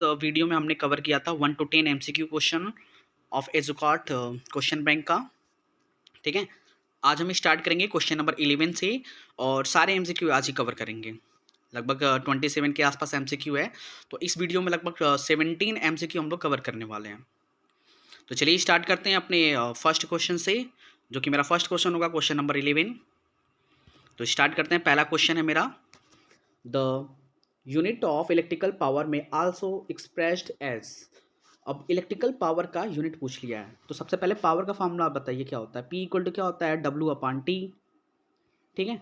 तो वीडियो में हमने कवर किया था 1 to 10 MCQ question of Educart question bank का। ठीक है, आज हम स्टार्ट करेंगे क्वेश्चन नंबर 11 से और सारे एमसीक्यू आज ही कवर करेंगे। लगभग 27 के आसपास एमसीक्यू है, तो इस वीडियो में लगभग 17 एमसीक्यू हम लोग कवर करने वाले हैं। तो चलिए स्टार्ट करते हैं अपने फर्स्ट क्वेश्चन से, जो कि मेरा फर्स्ट क्वेश्चन होगा क्वेश्चन नंबर 11। तो स्टार्ट करते हैं। पहला क्वेश्चन है मेरा, the unit of electrical power में आल्सो एक्सप्रेस्ड एज। अब इलेक्ट्रिकल पावर का यूनिट पूछ लिया है, तो सबसे पहले पावर का फॉर्मूला आप बताइए क्या होता है। P इक्वल टू क्या होता है, W/T। ठीक है,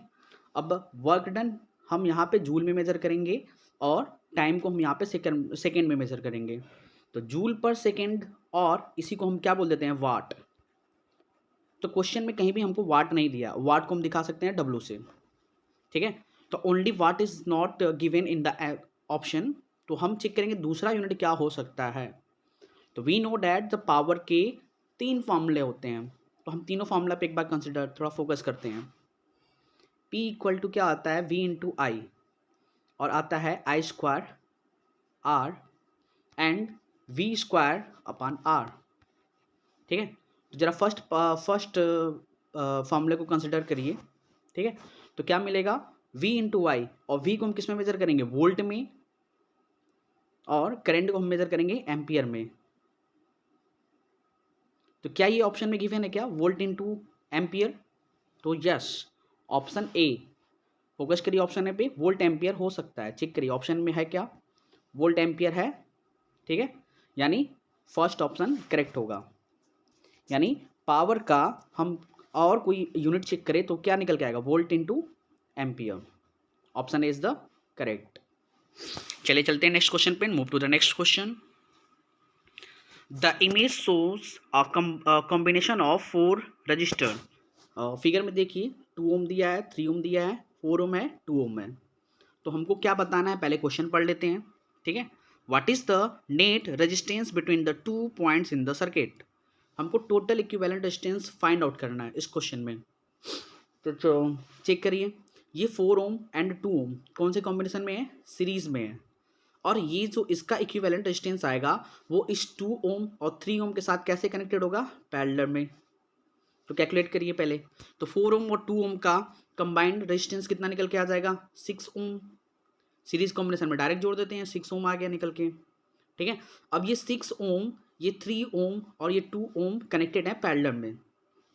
अब वर्क डन हम यहाँ पे जूल में मेजर करेंगे और टाइम को हम यहाँ पे सेकेंड में मेजर करेंगे। तो जूल पर सेकेंड, और इसी को हम क्या बोल देते हैं, वाट। तो क्वेश्चन में कहीं भी हमको वाट नहीं दिया, वाट को हम दिखा सकते हैं W से। ठीक है, तो only what is not given in the option. तो हम चेक करेंगे दूसरा यूनिट क्या हो सकता है। तो we know that the power के 3 फॉर्मूले होते हैं, तो हम तीनों फॉर्मूला पे एक बार कंसिडर थोड़ा फोकस करते हैं। P इक्वल टू क्या आता है, V इंटू आई, और आता है I² R and V² / R। ठीक है, तो जरा फर्स्ट फॉर्मूले को कंसिडर करिए। ठीक है, तो क्या मिलेगा, V इंटू आई, और V को हम किस में मेजर करेंगे, वोल्ट में, और करंट को हम मेजर करेंगे एम्पियर में। तो क्या ये ऑप्शन में गिवन है क्या, वोल्ट इंटू एम्पियर? तो यस, ऑप्शन ए, फोकस करिए ऑप्शन ए पे, वोल्ट एम्पियर हो सकता है। चेक करिए ऑप्शन में है क्या, वोल्ट एम्पियर है। ठीक है, यानी फर्स्ट ऑप्शन करेक्ट होगा। यानी पावर का हम और कोई यूनिट चेक करें तो क्या निकल के आएगा, volt into ampere. Option A is the correct. चलिए चलते हैं नेक्स्ट क्वेश्चन पे, move to the next question. The image shows a combination of 4 resistor. Figure में देखिए 2 ओम दिया है, 3 ओम दिया है, 4 ओम है, 2 ओम है। तो हमको क्या बताना है, पहले क्वेश्चन पढ़ लेते हैं। ठीक है, what is the net resistance between the 2 points in the circuit. हमको total equivalent resistance find out करना है इस क्वेश्चन में। तो चेक करिए, ये 4 ओम एंड 2 ओम कौन से कॉम्बिनेशन में है, सीरीज में है। और ये जो इसका इक्विवेलेंट रेजिस्टेंस आएगा वो इस 2 ओम और 3 ओम के साथ कैसे कनेक्टेड होगा, पैरेलल में। तो कैलकुलेट करिए पहले। तो 4 ओम और 2 ओम का कंबाइंड रेजिस्टेंस कितना निकल के आ जाएगा, 6 ओम। सीरीज कॉम्बिनेशन में डायरेक्ट जोड़ देते हैं, 6 ओम आ गया निकल के। ठीक है, अब ये 6 ओम, ये 3 ओम और ये 2 ओम कनेक्टेड है पैरेलल में।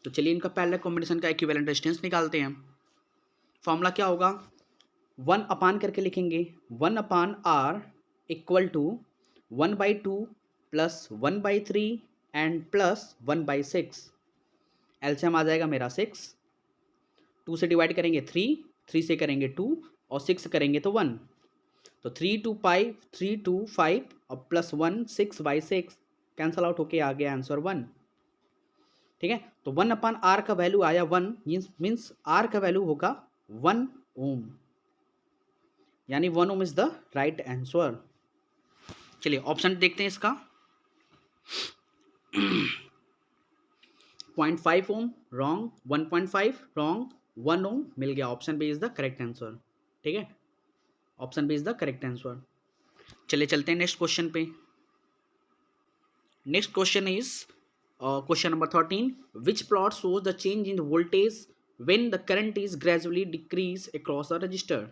तो चलिए इनका पैरेलल कॉम्बिनेशन का इक्विवेलेंट रेजिस्टेंस निकालते हैं। फॉर्मूला क्या होगा, 1 अपान करके लिखेंगे, 1/R equal to 1/2 plus 1/3 and plus 1/6। LCM आ जाएगा मेरा 6, 2 से डिवाइड करेंगे 3, 3 से करेंगे 2 और 6 करेंगे तो 1। तो 3 2 5 और प्लस 1 6/6 कैंसल आउट होके आ गया आंसर 1। ठीक है, तो 1/R का वैल्यू आया 1, मीन्स R का वैल्यू होगा 1 ओम, यानी 1 ओम इज द राइट आंसर। चलिए ऑप्शन देखते हैं इसका। 0.5 ओम रॉन्ग, 1.5 रॉन्ग, 1 ओम मिल गया। Option B is the correct answer. ठीक है, option B is the correct answer. चलिए चलते हैं नेक्स्ट क्वेश्चन पे। Next question is question number 13, which plot shows the change in voltage when the current is gradually decrease across the resistor.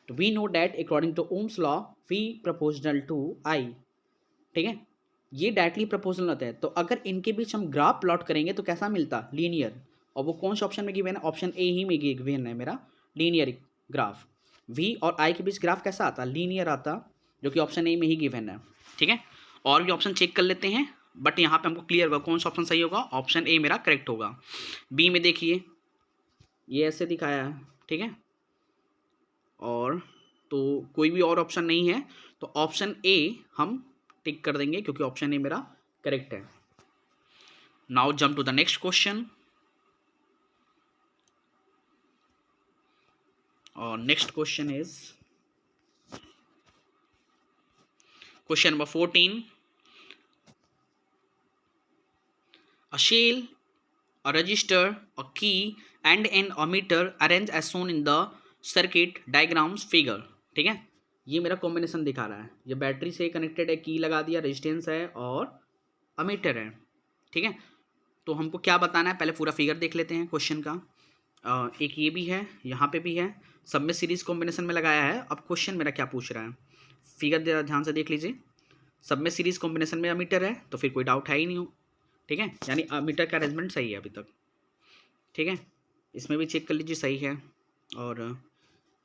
तो we know that according to Ohm's law V proportional to I। ठीक है, ये directly proportional होते हैं, तो अगर इनके बीच हम ग्राफ प्लॉट करेंगे तो कैसा मिलता, लीनियर। और वो कौन सा ऑप्शन में गिवन है, ऑप्शन ए ही में गिवन है मेरा, लीनियर ग्राफ। V और I के बीच ग्राफ कैसा आता, लीनियर आता, जो कि ऑप्शन ए में ही गिवन है। ठीक है, और भी ऑप्शन चेक कर लेते हैं, बट यहाँ पे हमको क्लियर होगा कौन सा ऑप्शन सही होगा, ऑप्शन ए मेरा करेक्ट होगा। बी में देखिए ये ऐसे दिखाया है। ठीक है, और तो कोई भी और ऑप्शन नहीं है, तो ऑप्शन ए हम टिक कर देंगे क्योंकि ऑप्शन ए मेरा करेक्ट है। Now jump to the next question. और next question is question number 14, a shell, a register, a key and an ammeter arranged as shown in the circuit diagrams figure। ठीक है, ये मेरा combination दिखा रहा है, ये बैटरी से कनेक्टेड है, की लगा दिया, रेजिस्टेंस है और अमीटर है, ठीक है। तो हमको क्या बताना है, पहले पूरा फिगर देख लेते हैं क्वेश्चन का। एक ये भी है, यहाँ पे भी है, सब में सीरीज कॉम्बिनेशन में लगाया है। अब क्वेश्चन मेरा क्या पूछ रहा है, फिगर जरा ध्यान से देख लीजिए। सब में सीरीज कॉम्बिनेशन में अमीटर है, तो फिर कोई डाउट है ही नहीं हो, ठीक है, यानी अमीटर का अरेंजमेंट सही है अभी तक, ठीक है। इसमें भी चेक कर लीजिए सही है, और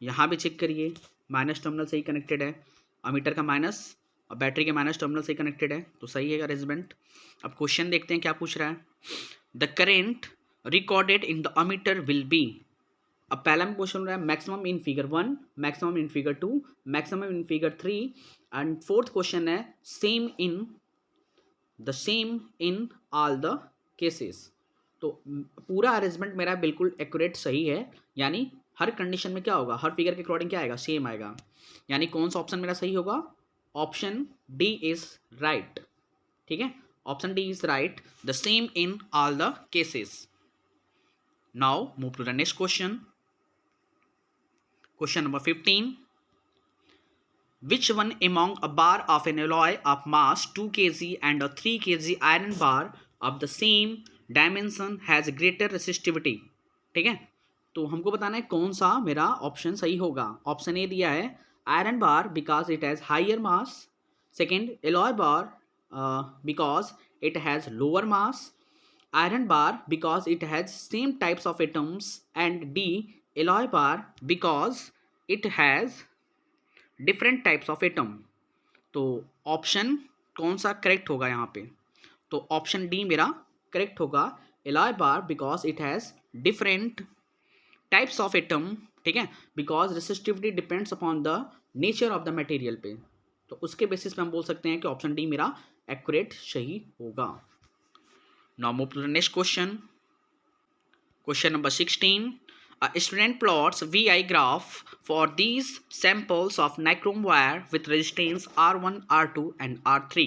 यहाँ भी चेक करिए, माइनस टर्मिनल से ही कनेक्टेड है, अमीटर का माइनस और बैटरी के माइनस टर्मिनल से ही कनेक्टेड है, तो सही है अरेंजमेंट। अब क्वेश्चन देखते हैं क्या पूछ रहा है। The current recorded in the ammeter will be. अब पहला में क्वेश्चन रहा है maximum in figure 1, maximum in figure 2, maximum in figure 3, and fourth question है same in all the cases. तो पूरा अरेंजमेंट मेरा बिल्कुल एक्यूरेट सही है, यानी हर कंडीशन में क्या होगा, हर फिगर के अकॉर्डिंग क्या आएगा, सेम आएगा। यानी कौन सा ऑप्शन मेरा सही होगा, ऑप्शन डी इज राइट, ठीक है, option D is right, the same in all the cases. Now move to the next question, question number 15। Which one among a bar of an alloy of mass 2 kg and a 3 kg iron bar of the same dimension has greater resistivity? ठीक है, तो हमको बताना है कौन सा मेरा option सही होगा। ऑप्शन ए दिया है iron bar because it has higher mass, second alloy bar because it has lower mass, iron bar because it has same types of atoms, and D alloy bar because it has different types of atom। तो option कौन सा correct होगा यहाँ पे, तो option D मेरा correct होगा, alloy bar because it has different types of atom, ठीक है, because resistivity depends upon the nature of the material पे। तो उसके बेसिस पे हम बोल सकते हैं कि ऑप्शन डी मेरा एक्यूरेट सही होगा। Now move to the next question. Question number 16. A student plots VI graph for these samples of nichrome wire with resistance R1, R2 and R3.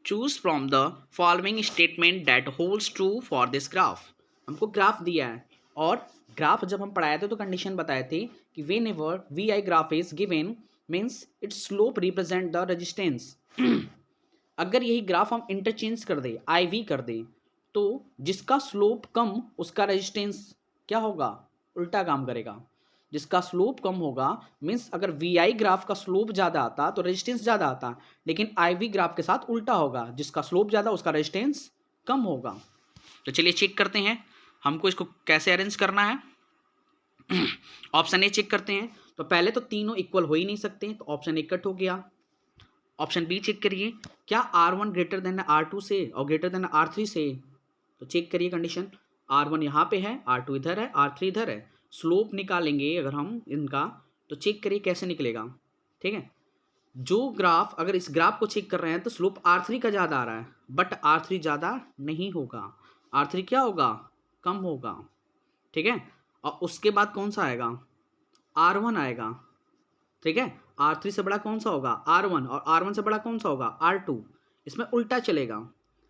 Choose from the following statement that holds true for this graph. हमको graph दिया है, और graph जब हम पढ़ाए थे तो condition बताए थे कि whenever VI graph is given means its slope represent the resistance। अगर यही ग्राफ हम इंटरचेंज कर दें, आई वी कर दें, तो जिसका स्लोप कम उसका रेजिस्टेंस क्या होगा, उल्टा काम करेगा। जिसका स्लोप कम होगा मीन्स अगर वी आई ग्राफ का स्लोप ज़्यादा आता तो रेजिस्टेंस ज़्यादा आता, लेकिन आई वी ग्राफ के साथ उल्टा होगा, जिसका स्लोप ज़्यादा उसका रेजिस्टेंस कम होगा। तो चलिए चेक करते हैं हमको इसको कैसे अरेंज करना है। ऑप्शन ए चेक करते हैं, तो पहले तो तीनों इक्वल हो ही नहीं सकते, तो ऑप्शन ए कट हो गया। ऑप्शन बी चेक करिए, क्या R1 ग्रेटर देन R2 से और ग्रेटर देन R3 से, तो चेक करिए कंडीशन, R1 यहाँ पे है, R2 इधर है, R3 इधर है। स्लोप निकालेंगे अगर हम इनका, तो चेक करिए कैसे निकलेगा, ठीक है। जो ग्राफ, अगर इस ग्राफ को चेक कर रहे हैं तो स्लोप R3 का ज़्यादा आ रहा है, बट R3 ज़्यादा नहीं होगा, R3 क्या होगा, कम होगा, ठीक है। और उसके बाद कौन सा आएगा, R1 आएगा, ठीक है। R3 से बड़ा कौन सा होगा, R1, और R1 से बड़ा कौन सा होगा, R2। इसमें उल्टा चलेगा,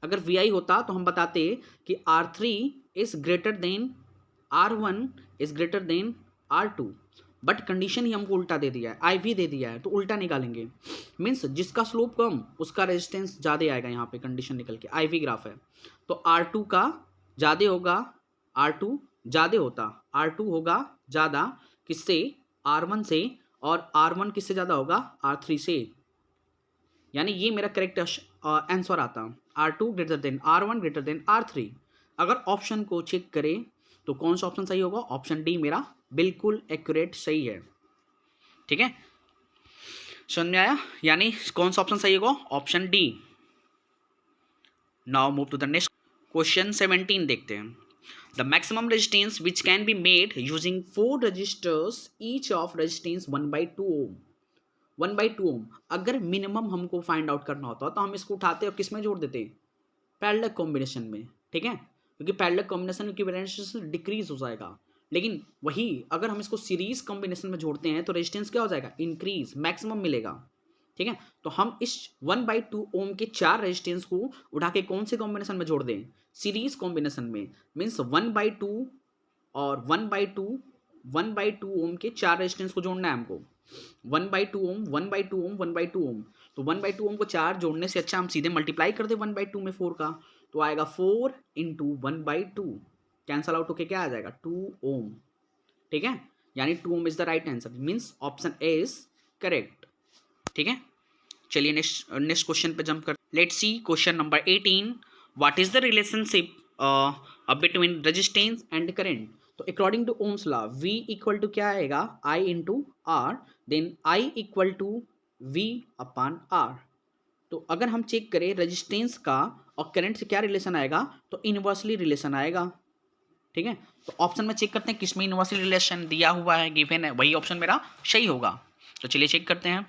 अगर VI होता तो हम बताते कि R3 is greater than R1 is greater than R2, but condition ही हमको उल्टा दे दिया है, IV दे दिया है, तो उल्टा निकालेंगे। मीन्स जिसका स्लोप कम उसका रेजिस्टेंस ज़्यादा आएगा, यहाँ पे कंडीशन निकल के IV ग्राफ है, तो R2 का ज़्यादा होगा, R2 ज़्यादा होता, R2 होगा ज़्यादा किससे, R1 से, और R1 किससे ज़्यादा होगा, R3 से। यानी ये मेरा करेक्ट आंसर आता, R2 greater than R1 greater than R3। अगर ऑप्शन को चेक करें तो कौन सा ऑप्शन सही होगा, ऑप्शन डी मेरा बिल्कुल एक्यूरेट सही है, ठीक है, समझ में आया, यानी कौन सा ऑप्शन सही होगा, option D. Now move to the next question 17 देखते हैं। The maximum resistance which can be made using 4 resistors each of resistance 1/2 ohm, 1/2 ohm. अगर मिनिमम हमको फाइंड आउट करना होता तो हम इसको उठाते और किस में जोड़ देते, पैरेलल कॉम्बिनेशन में, ठीक है, क्योंकि पैरेलल कॉम्बिनेशन की रेजिस्टेंस डिक्रीज हो जाएगा। लेकिन वही अगर हम इसको सीरीज कॉम्बिनेशन में जोड़ते हैं तो रेजिस्टेंस क्या हो जाएगा, इंक्रीज, मैक्सिमम मिलेगा, ठीक है। तो हम इस 1/2 ओम के 4 रेजिस्टेंस को उठा के कौन से कॉम्बिनेशन में जोड़ दें, सीरीज कॉम्बिनेशन में, मीन्स 1/2 और 1/2 ओम के 4 रेजिस्टेंस को जोड़ना है हमको। 1/2 ओम, 1/2 ओम, 1/2 ओम। तो 1/2 ओम को 4 जोड़ने से अच्छा हम सीधे मल्टीप्लाई कर दे 1/2 में 4 का, तो आएगा 4 इंटू 1/2, कैंसल आउट होके क्या आ जाएगा 2 ओम। ठीक है, यानी 2 ohm is the right answer, means option A is correct. ठीक है, चलिए नेक्स्ट क्वेश्चन पे जंप कर। Let's see question number 18, what is the relationship between resistance and current. तो according to Ohm's law V equal to क्या आएगा I into R, then I equal to V upon R. तो अगर हम check करें resistance का और current से क्या रिलेशन आएगा, तो इनवर्सली रिलेशन आएगा। ठीक है, तो ऑप्शन में चेक करते हैं किसमें इनवर्सली रिलेशन दिया हुआ है, गिवन है, वही ऑप्शन मेरा सही होगा। तो चलिए चेक करते हैं।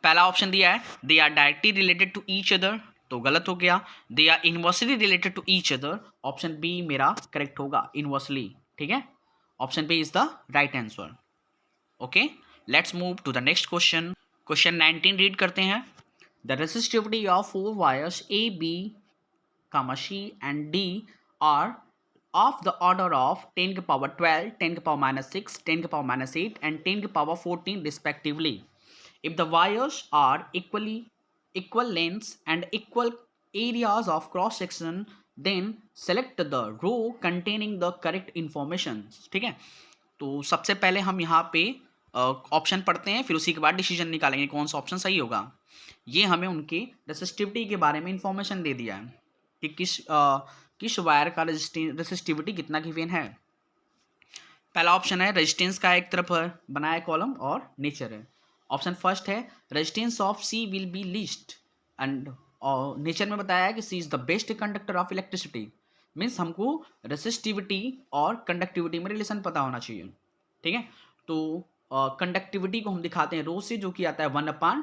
पहला ऑप्शन दिया है they are directly related to each other, तो गलत हो गया। They are inversely related to each other, option B मेरा करेक्ट होगा, इनवर्सली। ठीक है, option B is the right answer. Okay, let's move to the next question. Question 19 read करते हैं। The resistivity of 4 wires A B C and D are of the order of 10 to the power 12, 10 to the power minus 6, 10 to the power minus 8 and 10 to the power 14 respectively. If the wires are equal lengths and equal areas of cross section, then select the row containing the correct information. ठीक है, तो सबसे पहले हम यहाँ पे option पढ़ते हैं, फिर उसी के बाद डिसीजन निकालेंगे कौन सा ऑप्शन सही होगा। ये हमें उनके रेसिस्टिविटी के बारे में इंफॉर्मेशन दे दिया है कि किस वायर का रेसिस्टिविटी कितना गिवन है। पहला ऑप्शन है रेजिस्टेंस का एक तरफ बनाया कॉलम और नेचर है। ऑप्शन फर्स्ट है resistance of C will be least and nature में बताया है कि C is the best conductor of electricity, means हमको रेसिस्टिविटी और कंडक्टिविटी में रिलेशन पता होना चाहिए। ठीक है, तो कंडक्टिविटी को हम दिखाते हैं रो से, जो कि आता है 1/,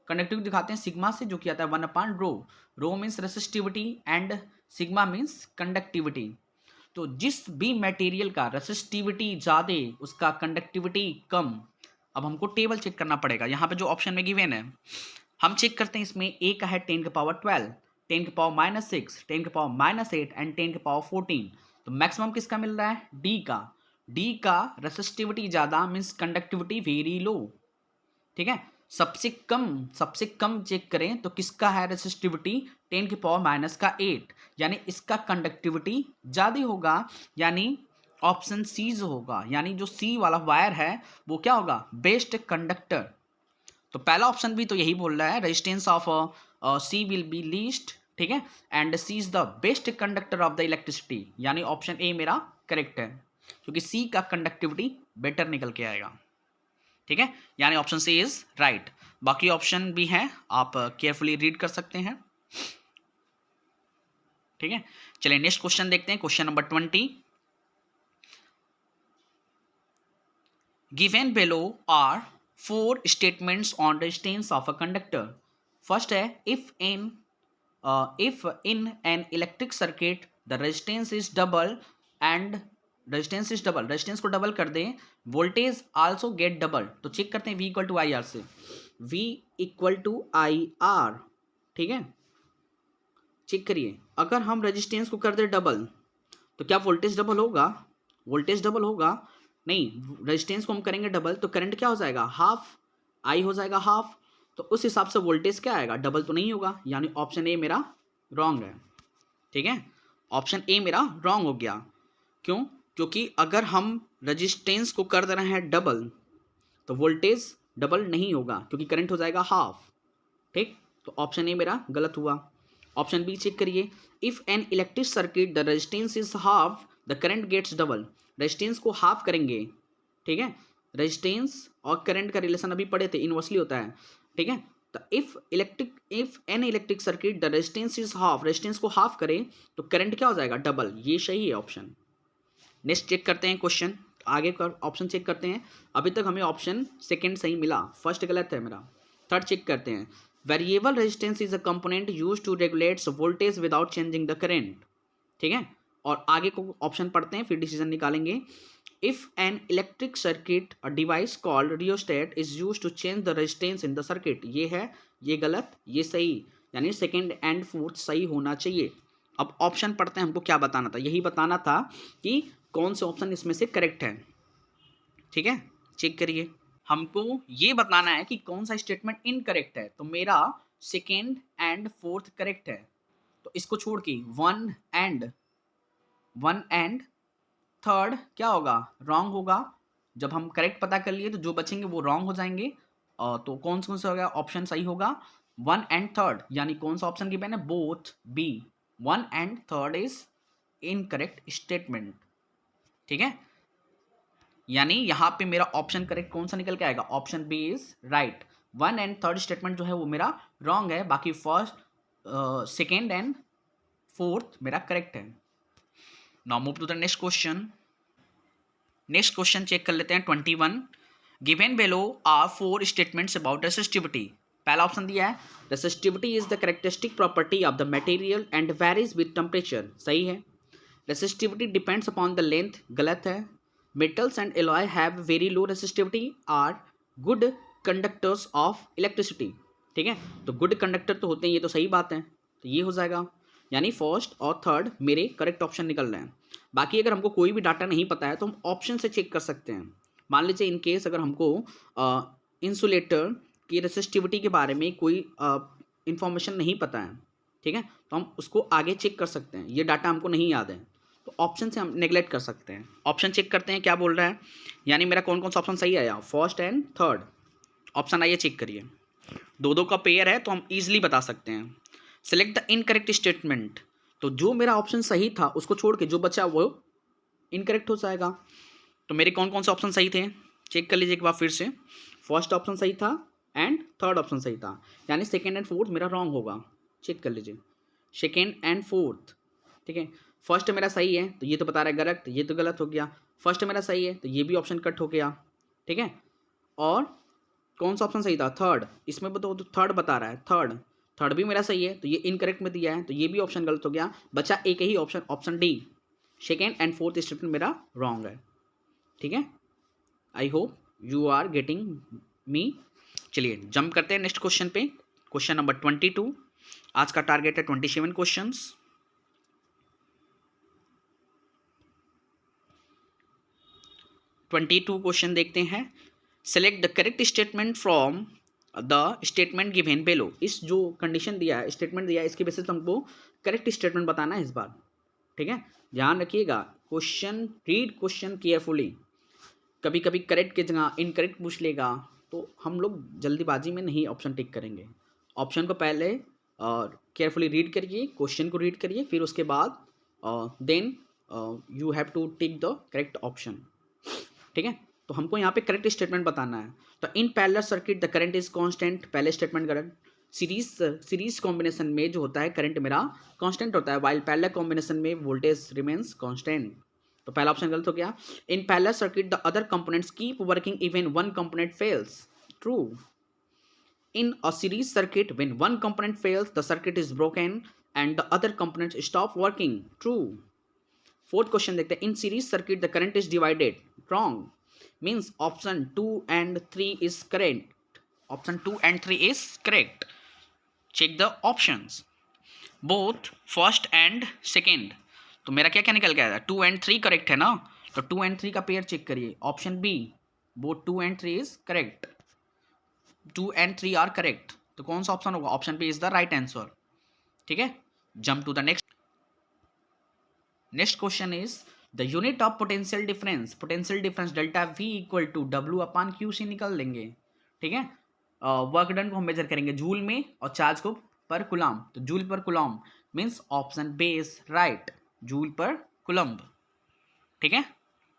कंडक्टिविटी दिखाते हैं सिग्मा से, जो कि आता है 1/रो। Rho means resistivity and sigma means conductivity. तो जिस भी मटेरियल का रेसिस्टिविटी ज़्यादा उसका कंडक्टिविटी कम। अब हमको टेबल चेक करना पड़ेगा, यहाँ पे जो ऑप्शन में गिवन है हम चेक करते हैं। इसमें ए का है 10 की पावर 12, 10 की पावर माइनस 6, 10 की पावर माइनस 8 एंड 10 की पावर 14। तो मैक्सिमम किसका मिल रहा है, डी का। डी का रेसिस्टिविटी ज़्यादा मीन्स कंडक्टिविटी वेरी लो। ठीक है, सबसे कम चेक करें तो किसका है रेसिस्टिविटी 10 की पावर माइनस का 8, यानी इसका कंडक्टिविटी ज़्यादा होगा, यानी ऑप्शन सी होगा। यानी जो सी वाला वायर है वो क्या होगा, बेस्ट कंडक्टर। तो पहला ऑप्शन भी तो यही बोल रहा है resistance of C will be least. ठीक है, and C is the best conductor of the electricity, यानी ऑप्शन ए मेरा करेक्ट है, क्योंकि सी का कंडक्टिविटी बेटर निकल के आएगा। ठीक है, यानी ऑप्शन सी इज राइट। बाकी ऑप्शन भी हैं, आप केयरफुली रीड कर सकते हैं। ठीक है, चलिए नेक्स्ट क्वेश्चन देखते हैं। Question number 20, given below are 4 statements on resistance of a conductor. First है if in an electric circuit the resistance is double and resistance को डबल कर दें, वोल्टेज आल्सो गेट डबल। तो चेक करते हैं V equal to I R से, V equal to I R. ठीक है, चेक करिए, अगर हम रेजिस्टेंस को कर दें डबल तो क्या वोल्टेज डबल होगा, वोल्टेज डबल होगा नहीं। रेजिस्टेंस को हम करेंगे डबल तो करंट क्या हो जाएगा, हाफ, आई हो जाएगा हाफ। तो उस हिसाब से वोल्टेज क्या आएगा, डबल तो नहीं होगा, यानी ऑप्शन ए मेरा रॉन्ग है। ठीक है, ऑप्शन ए मेरा रॉन्ग हो गया। क्यों, क्योंकि अगर हम रेजिस्टेंस को कर दे रहे हैं डबल तो वोल्टेज डबल नहीं होगा, क्योंकि करंट हो जाएगा हाफ। ठीक, तो ऑप्शन ए मेरा गलत हुआ। ऑप्शन बी चेक करिए, if an electric circuit the resistance is half the current gets double. Resistance को हाफ करेंगे, ठीक है, रेजिस्टेंस और करंट का रिलेशन अभी पढ़े थे, इनवर्सली होता है। ठीक है, तो if an electric circuit the resistance is half, resistance को हाफ करें तो करंट क्या हो जाएगा, डबल। ये सही है ऑप्शन। नेक्स्ट चेक करते हैं क्वेश्चन, आगे का ऑप्शन चेक करते हैं। अभी तक हमें ऑप्शन सेकंड सही मिला, फर्स्ट गलत है मेरा। थर्ड चेक करते हैं, variable resistance is a component used to regulate voltage without changing the current. ठीक है, और आगे को ऑप्शन पढ़ते हैं फिर डिसीजन निकालेंगे। If an electric circuit a device called rheostat is used to change the resistance in the circuit. ये है, ये गलत, ये सही, यानी सेकंड एंड फोर्थ सही होना चाहिए। अब ऑप्शन पढ़ते हैं, हमको क्या बताना था, यही बताना था कि कौन से ऑप्शन इसमें से करेक्ट है। ठीक है, चेक करिए, हमको ये बताना है कि कौन सा स्टेटमेंट इनकरेक्ट है। तो मेरा सेकेंड एंड फोर्थ करेक्ट है, तो इसको छोड़ के वन एंड थर्ड क्या होगा, रॉन्ग होगा। जब हम करेक्ट पता कर लिए तो जो बचेंगे वो रॉन्ग हो जाएंगे। तो कौन कौन सा होगा ऑप्शन सही होगा, वन एंड थर्ड, यानी कौन सा ऑप्शन गिवन है, both B, one and third is incorrect statement. ठीक है, यानी यहां पे मेरा ऑप्शन करेक्ट कौन सा निकल के आएगा, option B is right. One and third statement जो है वो मेरा रॉन्ग है, बाकी फर्स्ट सेकेंड एंड फोर्थ मेरा करेक्ट है। Now move to the next question. Next question check कर लेते हैं 21। Given below are four statements about resistivity. पहला ऑप्शन दिया है resistivity is the characteristic property of the material and varies with temperature, सही है। Resistivity depends upon the length, गलत है। Metals and alloy have very low resistivity are good conductors of electricity. ठीक है, तो गुड कंडक्टर तो होते हैं, ये तो सही बात है, तो ये हो जाएगा, यानी फर्स्ट और थर्ड मेरे करेक्ट ऑप्शन निकल रहे हैं। बाकी अगर हमको कोई भी डाटा नहीं पता है तो हम ऑप्शन से चेक कर सकते हैं। मान लीजिए इन केस अगर हमको इंसुलेटर की रेसिस्टिविटी के बारे में कोई इंफॉर्मेशन नहीं पता है, ठीक है, तो हम उसको आगे चेक कर सकते हैं। ये डाटा हमको नहीं याद है तो ऑप्शन से हम नेगलेक्ट कर सकते हैं। ऑप्शन चेक करते हैं क्या बोल रहा है, यानी मेरा कौन कौन सा ऑप्शन सही आया, फर्स्ट एंड थर्ड ऑप्शन आइए चेक करिए। दो दो का पेयर है तो हम ईजिली बता सकते हैं। सेलेक्ट द इनकरेक्ट स्टेटमेंट, तो जो मेरा ऑप्शन सही था उसको छोड़ के जो बचा वो इनकरेक्ट हो जाएगा। तो मेरे कौन कौन से ऑप्शन सही थे, चेक कर लीजिए एक बार फिर से। फर्स्ट ऑप्शन सही था एंड थर्ड ऑप्शन सही था, यानी सेकेंड एंड फोर्थ मेरा रॉन्ग होगा। चेक कर लीजिए सेकेंड एंड फोर्थ, ठीक है। फर्स्ट मेरा सही है तो ये तो बता रहा है गलत, ये तो गलत हो गया। फर्स्ट मेरा सही है तो ये भी ऑप्शन कट हो गया, ठीक है। और कौन सा ऑप्शन सही था, थर्ड, इसमें तो थर्ड बता रहा है, थर्ड भी मेरा सही है तो ये इनकरेक्ट में दिया है तो ये भी ऑप्शन गलत हो गया। बचा एक ही option, option D, second and fourth statement मेरा रॉन्ग है। ठीक है, I hope you are getting me. चलिए जंप करते हैं नेक्स्ट क्वेश्चन पे, क्वेश्चन नंबर 22। आज का टारगेट है 27 क्वेश्चंस। 22 क्वेश्चन देखते हैं। Select the correct statement from the statement given below. इस जो कंडीशन दिया है, स्टेटमेंट दिया है, इसके बेसिस हमको करेक्ट स्टेटमेंट बताना है इस बार। ठीक है, ध्यान रखिएगा, क्वेश्चन रीड क्वेश्चन केयरफुली। कभी कभी करेक्ट की जगह इनकरेक्ट पूछ लेगा तो हम लोग जल्दीबाजी में नहीं ऑप्शन टिक करेंगे। ऑप्शन को पहले केयरफुली रीड करिए, क्वेश्चन को रीड करिए, फिर उसके बाद then you have to tick the correct option. ठीक है, तो हमको यहाँ पे करेक्ट स्टेटमेंट बताना है। तो in parallel circuit the current is constant, पहले स्टेटमेंट करंट। सीरीज कॉम्बिनेशन में जो होता है करंट मेरा कांस्टेंट होता है, वाइल पैरेलल कॉम्बिनेशन में वोल्टेज रिमेन्स कांस्टेंट। तो पहला ऑप्शन गलत हो गया। In parallel circuit the other components keep working even one component fails, true. In a series circuit, when one component fails, the circuit is broken and the other components stop working, true. Fourth question देखते हैं, in series circuit the current is divided, wrong. Means option 2 and 3 is correct. Option 2 and 3 is correct. Check the options. Both first and second. तो मेरा क्या क्या निकल गया, 2 and 3 correct है ना, तो 2 and 3 का पेयर चेक करिए, option B, both 2 and 3 is correct. 2 and 3 are correct, तो कौन सा ऑप्शन होगा, option B is the right answer. ठीक है, jump to the next. Next question is the unit of potential difference, potential difference delta V equal to W upon Q से निकल लेंगे। ठीक है, वर्क डन को हम मेजर करेंगे जूल में और चार्ज को पर कुलाम, तो joule per coulomb means option B is right, joule per coulomb. ठीक है,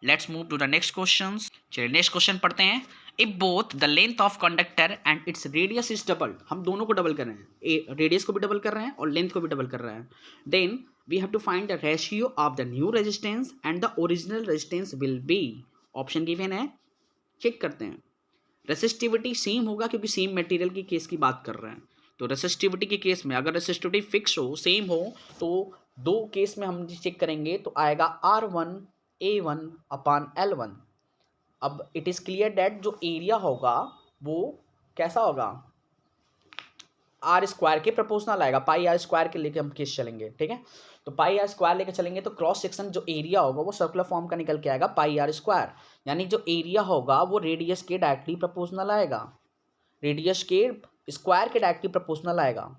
let's move to the next question. चलिए नेक्स्ट क्वेश्चन पढ़ते हैं। If both the length of conductor and its radius is double, हम दोनों को डबल कर रहे हैं, रेडियस को भी डबल कर रहे हैं और लेंथ को भी डबल कर रहे हैं, then we have to find the ratio of the new resistance and the original resistance will be. Option given है, चेक करते हैं। रेसिस्टिविटी सेम होगा क्योंकि सेम मटेरियल की केस की बात कर रहे हैं, तो रेसिस्टिविटी के केस में अगर रेसिस्टिविटी फिक्स हो, सेम हो, तो दो केस में हम चेक करेंगे तो आएगा R1 A1 अपान L1। अब इट इज क्लियर डेट जो एरिया होगा वो कैसा होगा, आर स्क्वायर के प्रोपोर्शनल आएगा, पाई आर स्क्वायर के लेके हम केस चलेंगे, ठीक है। तो पाई आर स्क्वायर लेके चलेंगे तो क्रॉस सेक्शन जो एरिया होगा वो सर्कुलर फॉर्म का निकल के आएगा पाई आर स्क्वायर, यानी जो एरिया होगा वो रेडियस के डायरेक्टली प्रोपोर्शनल आएगा, रेडियस के स्क्वायर के डायरेक्टली प्रोपोर्शनल आएगा।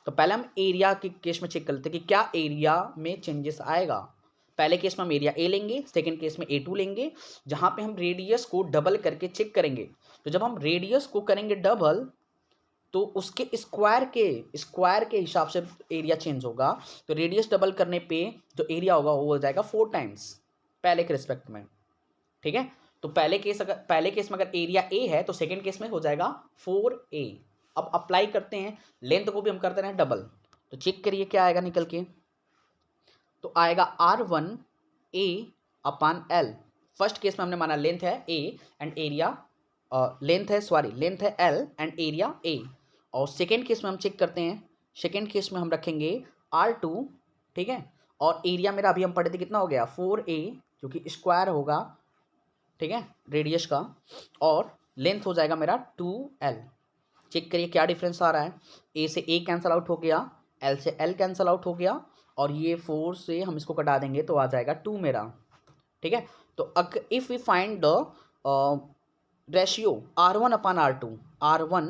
तो पहले हम एरिया के केस में चेक कर लेते हैं कि क्या एरिया में चेंजेस आएगा। पहले केस में हम एरिया ए लेंगे, सेकेंड केस में A2 लेंगे, जहाँ पे हम रेडियस को डबल करके चेक करेंगे। तो जब हम रेडियस को करेंगे डबल तो उसके स्क्वायर के हिसाब से एरिया चेंज होगा। तो रेडियस डबल करने पे जो एरिया होगा वो हो जाएगा 4 टाइम्स पहले के रिस्पेक्ट में, ठीक है। तो पहले केस में अगर एरिया ए है तो सेकेंड केस में हो जाएगा 4A। अब अप्लाई करते हैं, लेंथ को भी हम करते हैं डबल, तो चेक करिए क्या आएगा निकल के। तो आएगा R1A अपान L। फर्स्ट केस में हमने माना लेंथ है A एंड एरिया लेंथ है L एंड एरिया A। और सेकेंड केस में हम चेक करते हैं, सेकेंड केस में हम रखेंगे R2, ठीक है। और एरिया मेरा अभी हम पढ़े थे कितना हो गया 4A जो कि स्क्वायर होगा, ठीक है, रेडियस का, और लेंथ हो जाएगा मेरा 2L। चेक करिए क्या डिफरेंस आ रहा है, A से A कैंसिल आउट हो गया, L से L कैंसिल आउट हो गया, और ये 4 से हम इसको कटा देंगे तो आ जाएगा 2 मेरा, ठीक है। तो if we find the ratio R1 upon R2, R1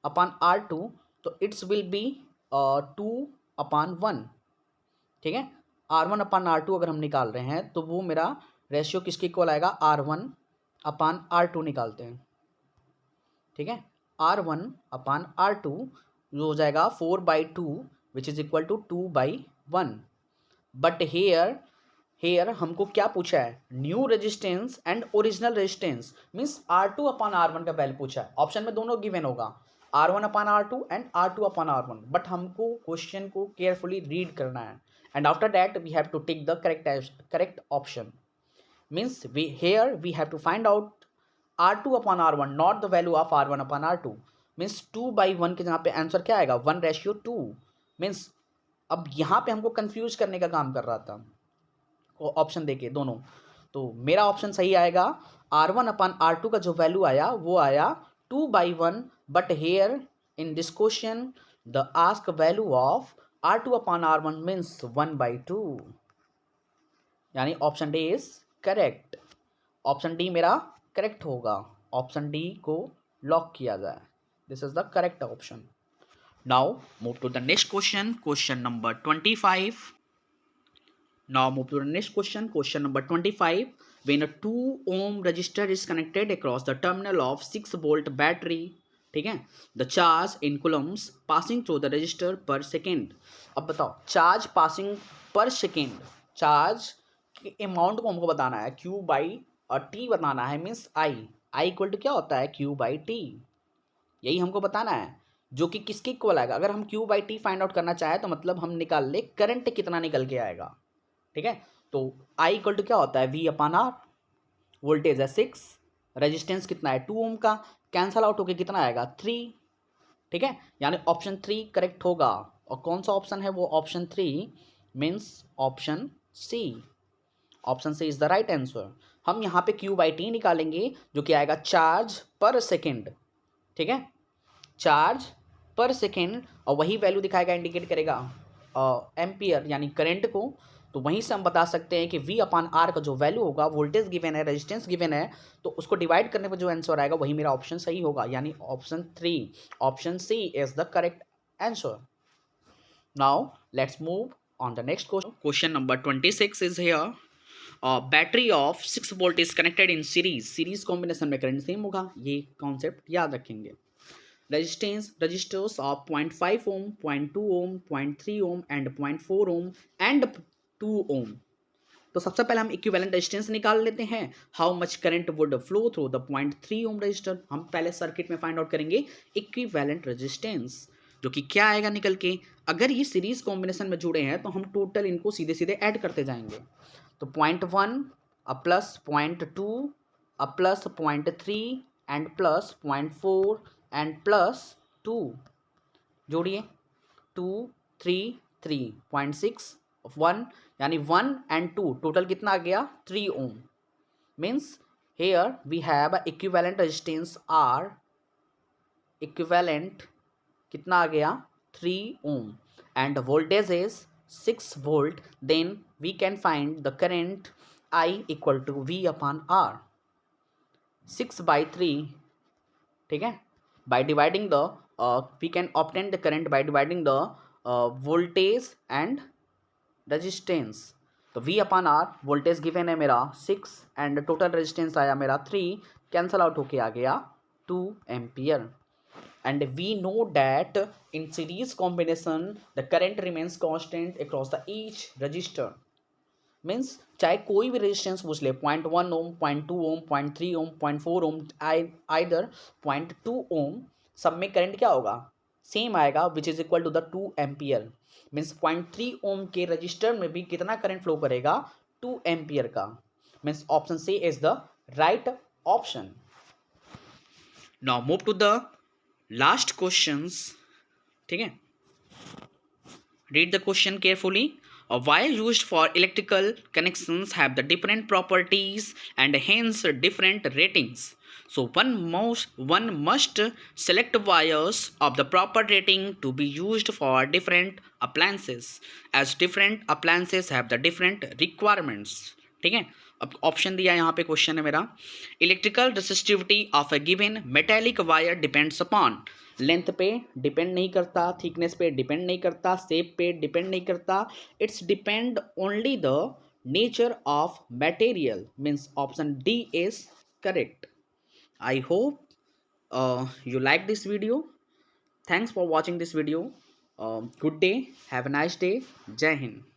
upon R2, तो इट्स विल बी 2/1, ठीक है। R1 अपान R2 अगर हम निकाल रहे हैं तो वो मेरा रेशियो किसके इक्वल आएगा, R1 अपान R2 निकालते हैं, ठीक है। R1 अपान R2 जो हो जाएगा 4/2 which is equal to 2/1। But here हमको क्या पूछा है, new resistance and original resistance, means R2 upon R1 का वैल्यू पूछा है। ऑप्शन में दोनों गिवन होगा, R1 upon R2 and R2 upon R1, but हमको क्वेश्चन को केयरफुली रीड करना है and after that we have to take the correct option. Means we have to find out R2 upon R1 not the value of R1 upon R2, means 2/1 के जहाँ पे answer क्या आएगा 1:2। Means अब यहाँ पे हमको कंफ्यूज करने का काम कर रहा था ऑप्शन देके दोनों, तो मेरा ऑप्शन सही आएगा R1 अपान R2 का जो वैल्यू आया वो आया 2/1, but here in this question the ask value of R2 upon R1 means 1/2, यानी option D is correct. Option D मेरा करेक्ट होगा, ऑप्शन डी को लॉक किया जाए, this is the correct option. Now move to the next question, question number 25। Now move to the next question, question number 25. When a 2 ohm resistor is connected across the terminal of 6 volt battery, ठीक है, the charge in coulombs passing through the resistor per second। अब बताओ charge passing पर second, charge के amount को हमको बताना है, Q बाई T बताना है, मीन्स I इक्वल टू क्या होता है Q बाई T, यही हमको बताना है, जो कि किसके इक्वल आएगा। अगर हम Q by T find out करना चाहे तो मतलब हम निकाल ले करंट कितना निकल के आएगा, ठीक है। तो I इक्वल टू क्या होता है V अपान R, वोल्टेज है 6, रेजिस्टेंस कितना है 2 ओम का, कैंसल आउट होके कितना आएगा 3, ठीक है, यानी ऑप्शन 3 करेक्ट होगा। और कौन सा ऑप्शन है वो option 3 means option C, option C is the right answer. हम यहाँ पे Q बाई T निकालेंगे जो कि आएगा चार्ज पर सेकेंड, ठीक है, चार्ज पर सेकेंड, और वही वैल्यू दिखाएगा, इंडिकेट करेगा एम्पियर यानी करंट को। तो वहीं से हम बता सकते हैं कि V अपान R का जो वैल्यू होगा, वोल्टेज गिवन है, रेजिस्टेंस गिवन है, तो उसको डिवाइड करने पर जो आंसर आएगा वही मेरा ऑप्शन सही होगा, यानी option 3, option C is the correct answer. Now let's move on the next question, question number 26 is here. Battery of 6 volt is connected in series combination में करंट सेम होगा, ये कॉन्सेप्ट याद रखेंगे। Resistors of 0.5 ohm, 0.2 ohm, 0.3 ohm and 0.4 ohm and 2 ohm। तो सबसे पहले हम equivalent resistance निकाल लेते हैं, how much current would flow through the 0.3 ohm resistor. हम पहले सर्किट में फाइंड आउट करेंगे इक्विवेलेंट रेजिस्टेंस, जो कि क्या आएगा निकल के। अगर ये सीरीज कॉम्बिनेशन में जुड़े हैं तो हम टोटल इनको सीधे सीधे ऐड करते जाएंगे। तो 0.1 plus 0.2 plus 0.3 and plus 0.4 and plus 2, जोड़िए 2 3 3 0.6 1, यानी 1 एंड 2 टोटल कितना आ गया 3 ohm. Means here we have equivalent resistance R equivalent कितना आ गया 3 ohm and voltage is 6 volt, then we can find the current I equal to V upon R. 6/3, ठीक है, by dividing the we can obtain the current by dividing the voltage and resistance. तो V upon R voltage given है मेरा 6 and total resistance आया मेरा 3, cancel out होके आ गया 2 ampere. And we know that in series combination the current remains constant across the each resistor. Means चाहे कोई भी रेजिस्टेंस पूछ ले 0.1 ओम, 0.2 ओम, 0.3 ओम, 0.4 ओम, आइदर 0.2 ओम, सब में करंट क्या होगा सेम आएगा which is equal to the 2 ampere. Means 0.3 ohm के रजिस्टर में भी कितना करंट फ्लो करेगा 2 एम्पियर का. Means option C is the right option. Now move to the last questions. ठीक है, read the question carefully. A wire used for electrical connections have the different properties and hence different ratings. So one must select wires of the proper rating to be used for different appliances, as different appliances have the different requirements. ठीक है, अब option दिया यहाँ पे question है मेरा. Electrical resistivity of a given metallic wire depends upon. Length पे depend नहीं करता, थिकनेस पे डिपेंड नहीं करता, शेप पे डिपेंड नहीं करता, it's depend only the nature of material. Means option D is correct. I hope you like this video. Thanks for watching this video. Good day, have a nice day. Jai Hind.